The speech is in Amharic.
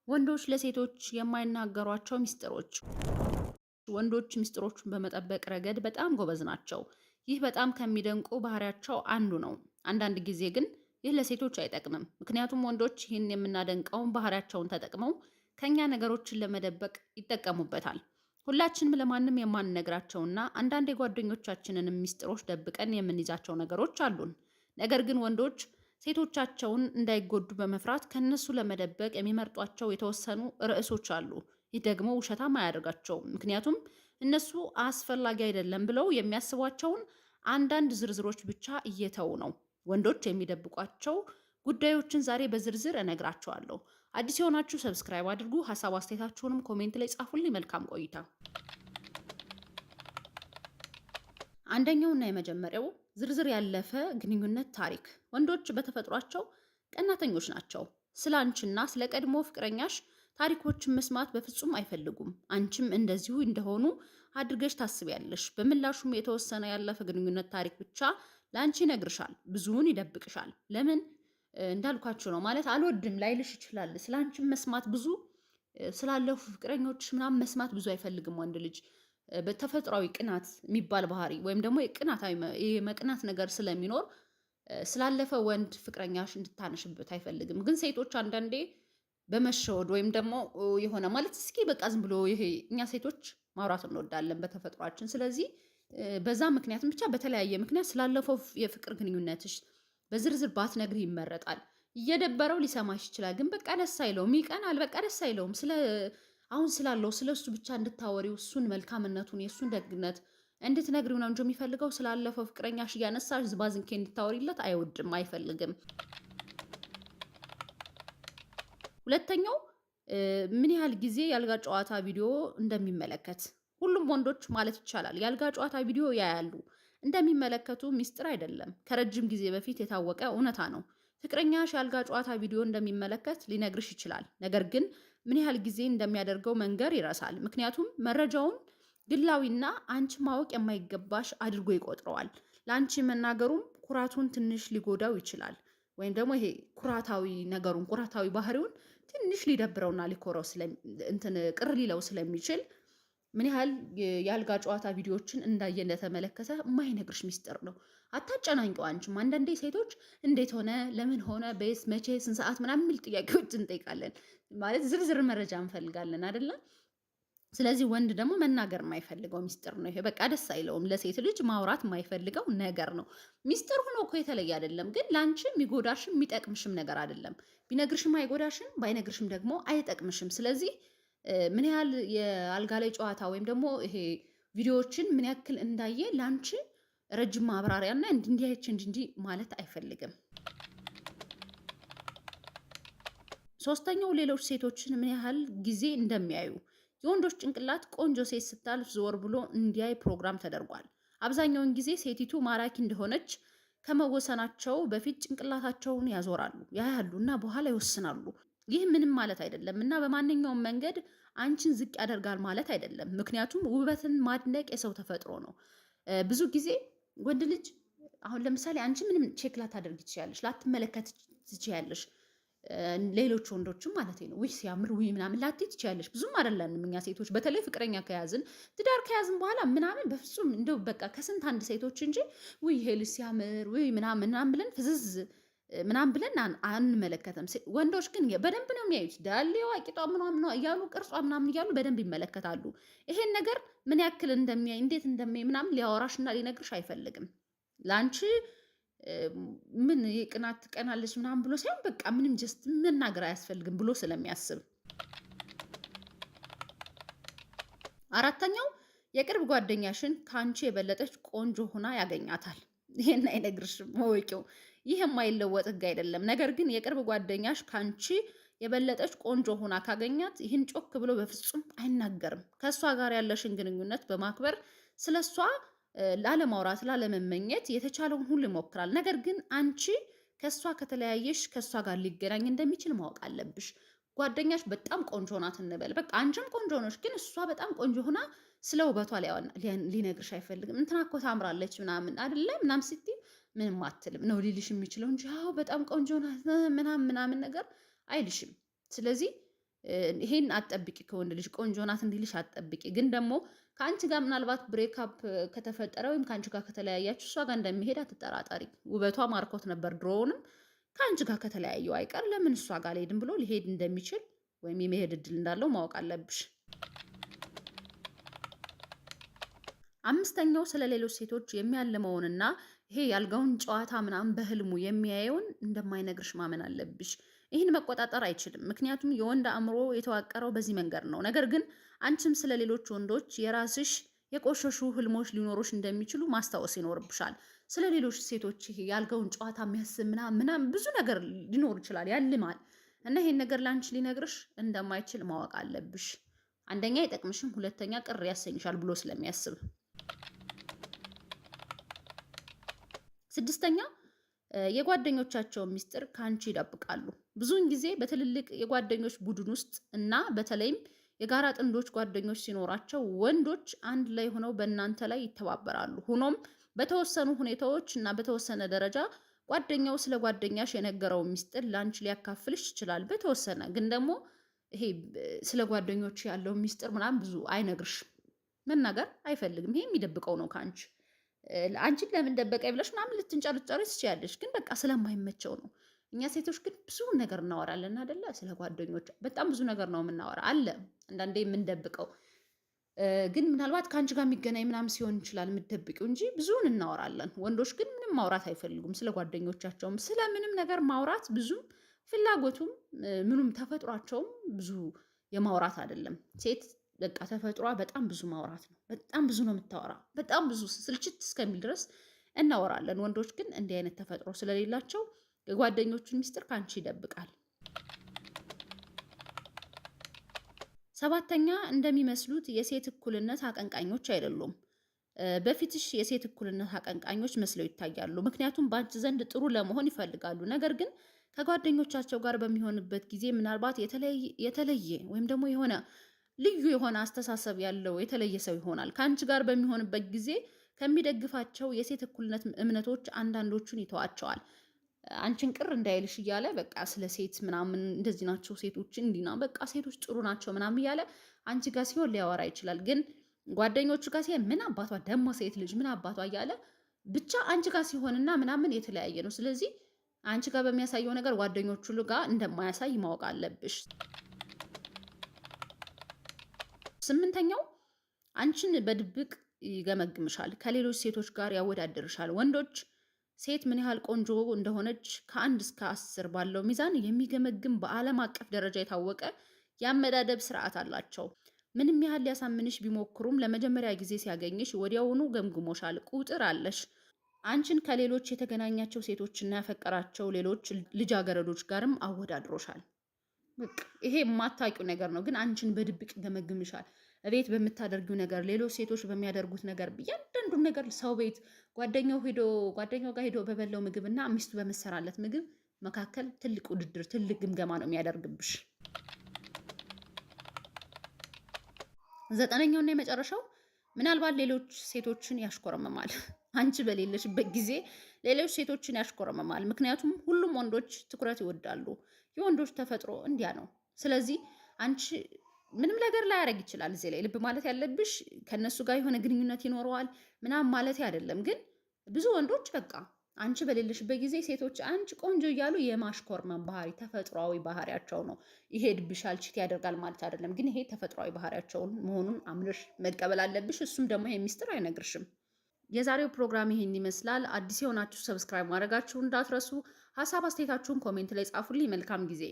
ወንዶች ለሴቶች የማይናገሯቸው ሚስጥሮች። ወንዶች ሚስጥሮቹን በመጠበቅ ረገድ በጣም ጎበዝ ናቸው። ይህ በጣም ከሚደንቁ ባህሪያቸው አንዱ ነው። አንዳንድ ጊዜ ግን ይህ ለሴቶች አይጠቅምም። ምክንያቱም ወንዶች ይህን የምናደንቀውን ባህሪያቸውን ተጠቅመው ከኛ ነገሮችን ለመደበቅ ይጠቀሙበታል። ሁላችንም ለማንም የማንነግራቸውና አንዳንድ የጓደኞቻችንን ሚስጥሮች ደብቀን የምንይዛቸው ነገሮች አሉን። ነገር ግን ወንዶች ሴቶቻቸውን እንዳይጎዱ በመፍራት ከነሱ ለመደበቅ የሚመርጧቸው የተወሰኑ ርዕሶች አሉ። ይህ ደግሞ ውሸታም አያደርጋቸውም። ምክንያቱም እነሱ አስፈላጊ አይደለም ብለው የሚያስቧቸውን አንዳንድ ዝርዝሮች ብቻ እየተው ነው። ወንዶች የሚደብቋቸው ጉዳዮችን ዛሬ በዝርዝር እነግራቸዋለሁ። አዲስ የሆናችሁ ሰብስክራይብ አድርጉ። ሀሳብ አስተያየታችሁንም ኮሜንት ላይ ጻፉልኝ። መልካም ቆይታ። አንደኛውና የመጀመሪያው ዝርዝር ያለፈ ግንኙነት ታሪክ። ወንዶች በተፈጥሯቸው ቀናተኞች ናቸው። ስለ አንቺና ስለ ቀድሞ ፍቅረኛሽ ታሪኮችን መስማት በፍጹም አይፈልጉም። አንቺም እንደዚሁ እንደሆኑ አድርገሽ ታስቢያለሽ። በምላሹም የተወሰነ ያለፈ ግንኙነት ታሪክ ብቻ ለአንቺ ይነግርሻል፣ ብዙውን ይደብቅሻል። ለምን እንዳልኳችሁ ነው። ማለት አልወድም ላይልሽ ይችላል። ስለ አንቺም መስማት ብዙ ስላለፉ ፍቅረኞች ምናምን መስማት ብዙ አይፈልግም ወንድ ልጅ። በተፈጥሯዊ ቅናት የሚባል ባህሪ ወይም ደግሞ የመቅናት ነገር ስለሚኖር ስላለፈ ወንድ ፍቅረኛሽ እንድታነሽበት አይፈልግም። ግን ሴቶች አንዳንዴ በመሸወድ ወይም ደግሞ የሆነ ማለት እስኪ በቃ ዝም ብሎ ይሄ እኛ ሴቶች ማውራት እንወዳለን በተፈጥሯችን። ስለዚህ በዛ ምክንያትም ብቻ በተለያየ ምክንያት ስላለፈው የፍቅር ግንኙነትሽ በዝርዝር ባትነግሪ ይመረጣል። እየደበረው ሊሰማሽ ይችላል፣ ግን በቃ ደስ አይለውም፣ ይቀናል፣ በቃ ደስ አይለውም። አሁን ስላለው ስለሱ ብቻ እንድታወሪው እሱን መልካምነቱን የእሱን ደግነት እንድትነግሪው ነው እንጂ የሚፈልገው ስላለፈው ፍቅረኛሽ እያነሳሽ ዝባዝንኬ እንድታወሪለት አይወድም፣ አይፈልግም። ሁለተኛው ምን ያህል ጊዜ የአልጋ ጨዋታ ቪዲዮ እንደሚመለከት። ሁሉም ወንዶች ማለት ይቻላል የአልጋ ጨዋታ ቪዲዮ ያያሉ። እንደሚመለከቱ ሚስጥር አይደለም፣ ከረጅም ጊዜ በፊት የታወቀ እውነታ ነው። ፍቅረኛሽ የአልጋ ጨዋታ ቪዲዮ እንደሚመለከት ሊነግርሽ ይችላል። ነገር ግን ምን ያህል ጊዜ እንደሚያደርገው መንገር ይረሳል። ምክንያቱም መረጃውን ግላዊና አንቺ ማወቅ የማይገባሽ አድርጎ ይቆጥረዋል። ለአንቺ መናገሩም ኩራቱን ትንሽ ሊጎዳው ይችላል። ወይም ደግሞ ይሄ ኩራታዊ ባህሪውን ትንሽ ሊደብረውና ሊኮረው ቅር ሊለው ስለሚችል ምን ያህል የአልጋ ጨዋታ ቪዲዮዎችን እንዳየ እንደተመለከተ የማይነግርሽ ሚስጥር ነው። አታጨናንቂው። አንቺም አንዳንዴ ሴቶች እንዴት ሆነ፣ ለምን ሆነ፣ በየት፣ መቼ፣ ስንት ሰዓት ምናምን የሚል ጥያቄዎች እንጠይቃለን። ማለት ዝርዝር መረጃ እንፈልጋለን አይደለም? ስለዚህ ወንድ ደግሞ መናገር የማይፈልገው ሚስጥር ነው ይሄ። በቃ ደስ አይለውም። ለሴት ልጅ ማውራት የማይፈልገው ነገር ነው። ሚስጥር ሆኖ እኮ የተለየ አይደለም፣ ግን ለአንቺ የሚጎዳሽም የሚጠቅምሽም ነገር አይደለም። ቢነግርሽም አይጎዳሽም፣ ባይነግርሽም ደግሞ አይጠቅምሽም። ስለዚህ ምን ያህል የአልጋ ላይ ጨዋታ ወይም ደግሞ ይሄ ቪዲዮዎችን ምን ያክል እንዳየ ለአንቺ ረጅም ማብራሪያና እንዲያች እንጂ ማለት አይፈልግም። ሶስተኛው ሌሎች ሴቶችን ምን ያህል ጊዜ እንደሚያዩ። የወንዶች ጭንቅላት ቆንጆ ሴት ስታልፍ ዞር ብሎ እንዲያይ ፕሮግራም ተደርጓል። አብዛኛውን ጊዜ ሴቲቱ ማራኪ እንደሆነች ከመወሰናቸው በፊት ጭንቅላታቸውን ያዞራሉ፣ ያያሉ እና በኋላ ይወስናሉ። ይህ ምንም ማለት አይደለም እና በማንኛውም መንገድ አንቺን ዝቅ ያደርጋል ማለት አይደለም። ምክንያቱም ውበትን ማድነቅ የሰው ተፈጥሮ ነው። ብዙ ጊዜ ወንድ ልጅ አሁን ለምሳሌ አንቺ ምንም ቼክ ላታደርግ ትችያለሽ፣ ላትመለከት ትችያለሽ። ሌሎች ወንዶችም ማለት ነው ውይ ሲያምር ውይ ምናምን ላትይ ትችያለሽ። ብዙም አይደለንም እኛ ሴቶች፣ በተለይ ፍቅረኛ ከያዝን ትዳር ከያዝን በኋላ ምናምን በፍጹም እንደው በቃ ከስንት አንድ ሴቶች እንጂ ውይ ይሄ ልጅ ሲያምር ውይ ምናምን ብለን ፍዝዝ ምናምን ብለን አንመለከተም። ወንዶች ግን በደንብ ነው የሚያዩት። ዳሌዋ ቂጧ ምናምን እያሉ ቅርጿ ምናምን እያሉ በደንብ ይመለከታሉ። ይሄን ነገር ምን ያክል እንደሚያይ እንዴት እንደሚያይ ምናምን ሊያወራሽና ሊነግርሽ አይፈልግም። ለአንቺ ምን የቅናት ትቀናለች ምናምን ብሎ ሳይሆን በቃ ምንም ጀስት መናገር አያስፈልግም ብሎ ስለሚያስብ። አራተኛው የቅርብ ጓደኛሽን ከአንቺ የበለጠች ቆንጆ ሆና ያገኛታል። ይሄን አይነግርሽም፣ ወቂው። ይህ የማይለወጥ ህግ አይደለም። ነገር ግን የቅርብ ጓደኛሽ ካንቺ የበለጠች ቆንጆ ሆና ካገኛት ይህን ጮክ ብሎ በፍጹም አይናገርም። ከእሷ ጋር ያለሽን ግንኙነት በማክበር ስለሷ ላለማውራት፣ ላለመመኘት የተቻለውን ሁሉ ይሞክራል። ነገር ግን አንቺ ከእሷ ከተለያየሽ ከእሷ ጋር ሊገናኝ እንደሚችል ማወቅ አለብሽ። ጓደኛሽ በጣም ቆንጆ ናት እንበል። በቃ አንቺም ቆንጆ ነሽ፣ ግን እሷ በጣም ቆንጆ ሆና ስለ ውበቷ ሊነግርሽ አይፈልግም። እንትና እኮ ታምራለች ምናምን አይደለ ምናምን ስትይ ምንም አትልም ነው ሊልሽ የሚችለው እንጂ አዎ በጣም ቆንጆ ናት ምናምን ነገር አይልሽም። ስለዚህ ይሄን አትጠብቂ ከወንድ ልጅ ቆንጆ ናት እንዲልሽ አትጠብቂ። ግን ደግሞ ከአንቺ ጋር ምናልባት ብሬክአፕ ከተፈጠረ ወይም ከአንቺ ጋር ከተለያያችሁ እሷ ጋር እንደሚሄድ አትጠራጠሪ። ውበቷ ማርኮት ነበር ድሮውንም። ከአንቺ ጋር ከተለያየው አይቀር ለምን እሷ ጋር አልሄድም ብሎ ሊሄድ እንደሚችል ወይም የመሄድ እድል እንዳለው ማወቅ አለብሽ። አምስተኛው ስለ ሌሎች ሴቶች የሚያልመውንና ይሄ ያልጋውን ጨዋታ ምናምን በህልሙ የሚያየውን እንደማይነግርሽ ማመን አለብሽ። ይህን መቆጣጠር አይችልም። ምክንያቱም የወንድ አእምሮ የተዋቀረው በዚህ መንገድ ነው። ነገር ግን አንቺም ስለ ሌሎች ወንዶች የራስሽ የቆሸሹ ህልሞች ሊኖሩሽ እንደሚችሉ ማስታወስ ይኖርብሻል። ስለ ሌሎች ሴቶች ይሄ ያልጋውን ጨዋታ የሚያስብ ምናምን ብዙ ነገር ሊኖር ይችላል፣ ያልማል እና ይሄን ነገር ላንቺ ሊነግርሽ እንደማይችል ማወቅ አለብሽ። አንደኛ አይጠቅምሽም፣ ሁለተኛ ቅር ያሰኝሻል ብሎ ስለሚያስብ። ስድስተኛ የጓደኞቻቸውን ሚስጥር ካንቺ ይደብቃሉ። ብዙውን ጊዜ በትልልቅ የጓደኞች ቡድን ውስጥ እና በተለይም የጋራ ጥንዶች ጓደኞች ሲኖራቸው ወንዶች አንድ ላይ ሆነው በእናንተ ላይ ይተባበራሉ። ሆኖም በተወሰኑ ሁኔታዎች እና በተወሰነ ደረጃ ጓደኛው ስለ ጓደኛሽ የነገረውን ሚስጥር ላንቺ ሊያካፍልሽ ይችላል። በተወሰነ ግን ደግሞ ይሄ ስለ ጓደኞች ያለው ሚስጥር ምናምን ብዙ አይነግርሽም፣ መናገር አይፈልግም። ይሄ የሚደብቀው ነው ከአንቺ። አንቺን ለምን ደበቀኝ ብለሽ ምናምን ልትንጨርጨሪ ትችያለሽ፣ ግን በቃ ስለማይመቸው ነው። እኛ ሴቶች ግን ብዙ ነገር እናወራለን አይደለ? ስለ ጓደኞች በጣም ብዙ ነገር ነው የምናወራ አለ። አንዳንዴ የምንደብቀው ግን ምናልባት ከአንቺ ጋር የሚገናኝ ምናምን ሲሆን ይችላል የምትደብቂው እንጂ ብዙውን እናወራለን። ወንዶች ግን ምንም ማውራት አይፈልጉም ስለ ጓደኞቻቸውም። ስለ ምንም ነገር ማውራት ብዙም ፍላጎቱም ምኑም ተፈጥሯቸውም ብዙ የማውራት አይደለም። ሴት በቃ ተፈጥሯ በጣም ብዙ ማውራት ነው። በጣም ብዙ ነው የምታወራ፣ በጣም ብዙ ስልችት እስከሚል ድረስ እናወራለን። ወንዶች ግን እንዲህ አይነት ተፈጥሮ ስለሌላቸው የጓደኞቹን ሚስጥር ካንቺ ይደብቃል። ሰባተኛ እንደሚመስሉት የሴት እኩልነት አቀንቃኞች አይደሉም። በፊትሽ የሴት እኩልነት አቀንቃኞች መስለው ይታያሉ። ምክንያቱም በአንቺ ዘንድ ጥሩ ለመሆን ይፈልጋሉ። ነገር ግን ከጓደኞቻቸው ጋር በሚሆንበት ጊዜ ምናልባት የተለየ ወይም ደግሞ የሆነ ልዩ የሆነ አስተሳሰብ ያለው የተለየ ሰው ይሆናል። ከአንቺ ጋር በሚሆንበት ጊዜ ከሚደግፋቸው የሴት እኩልነት እምነቶች አንዳንዶቹን ይተዋቸዋል። አንቺን ቅር እንዳይልሽ እያለ በቃ ስለ ሴት ምናምን እንደዚህ ናቸው ሴቶች እንዲና በቃ ሴቶች ጥሩ ናቸው ምናምን እያለ አንቺ ጋር ሲሆን ሊያወራ ይችላል። ግን ጓደኞቹ ጋር ሲሆን ምን አባቷ ደግሞ ሴት ልጅ ምን አባቷ እያለ ብቻ አንቺ ጋር ሲሆንና ምናምን የተለያየ ነው። ስለዚህ አንቺ ጋር በሚያሳየው ነገር ጓደኞቹ ጋር እንደማያሳይ ማወቅ አለብሽ። ስምንተኛው አንቺን በድብቅ ይገመግምሻል፣ ከሌሎች ሴቶች ጋር ያወዳድርሻል። ወንዶች ሴት ምን ያህል ቆንጆ እንደሆነች ከ1 እስከ 10 ባለው ሚዛን የሚገመግም በዓለም አቀፍ ደረጃ የታወቀ የአመዳደብ ስርዓት አላቸው። ምንም ያህል ሊያሳምንሽ ቢሞክሩም ለመጀመሪያ ጊዜ ሲያገኝሽ ወዲያውኑ ገምግሞሻል። ቁጥር አለሽ። አንቺን ከሌሎች የተገናኛቸው ሴቶችና ያፈቀራቸው ሌሎች ልጃገረዶች ጋርም አወዳድሮሻል። ይሄ የማታውቂው ነገር ነው፣ ግን አንቺን በድብቅ ገመግምሻል። ቤት በምታደርጊው ነገር፣ ሌሎች ሴቶች በሚያደርጉት ነገር፣ እያንዳንዱን ነገር ሰው ቤት ጓደኛው ጋር ሄዶ በበላው ምግብ እና ሚስቱ በመሰራለት ምግብ መካከል ትልቅ ውድድር፣ ትልቅ ግምገማ ነው የሚያደርግብሽ። ዘጠነኛውና የመጨረሻው ምናልባት ሌሎች ሴቶችን ያሽኮረመማል። አንቺ በሌለሽበት ጊዜ ሌሎች ሴቶችን ያሽኮረመማል። ምክንያቱም ሁሉም ወንዶች ትኩረት ይወዳሉ። የወንዶች ተፈጥሮ እንዲያ ነው። ስለዚህ አንቺ ምንም ነገር ላይ ያደርግ ይችላል። እዚህ ላይ ልብ ማለት ያለብሽ ከነሱ ጋር የሆነ ግንኙነት ይኖረዋል ምናምን ማለት አይደለም። ግን ብዙ ወንዶች በቃ አንቺ በሌለሽበት ጊዜ ሴቶች አንቺ ቆንጆ እያሉ የማሽኮርመም ባህሪ ተፈጥሯዊ ባህሪያቸው ነው። ይሄድብሻል፣ ቺት ያደርጋል ማለት አይደለም። ግን ይሄ ተፈጥሯዊ ባህሪያቸውን መሆኑን አምነሽ መቀበል አለብሽ። እሱም ደግሞ ይሄ ሚስጥር አይነግርሽም። የዛሬው ፕሮግራም ይሄን ይመስላል። አዲስ የሆናችሁ ሰብስክራይብ ማድረጋችሁ እንዳትረሱ። ሀሳብ አስተያየታችሁን ኮሜንት ላይ ጻፉልኝ። መልካም ጊዜ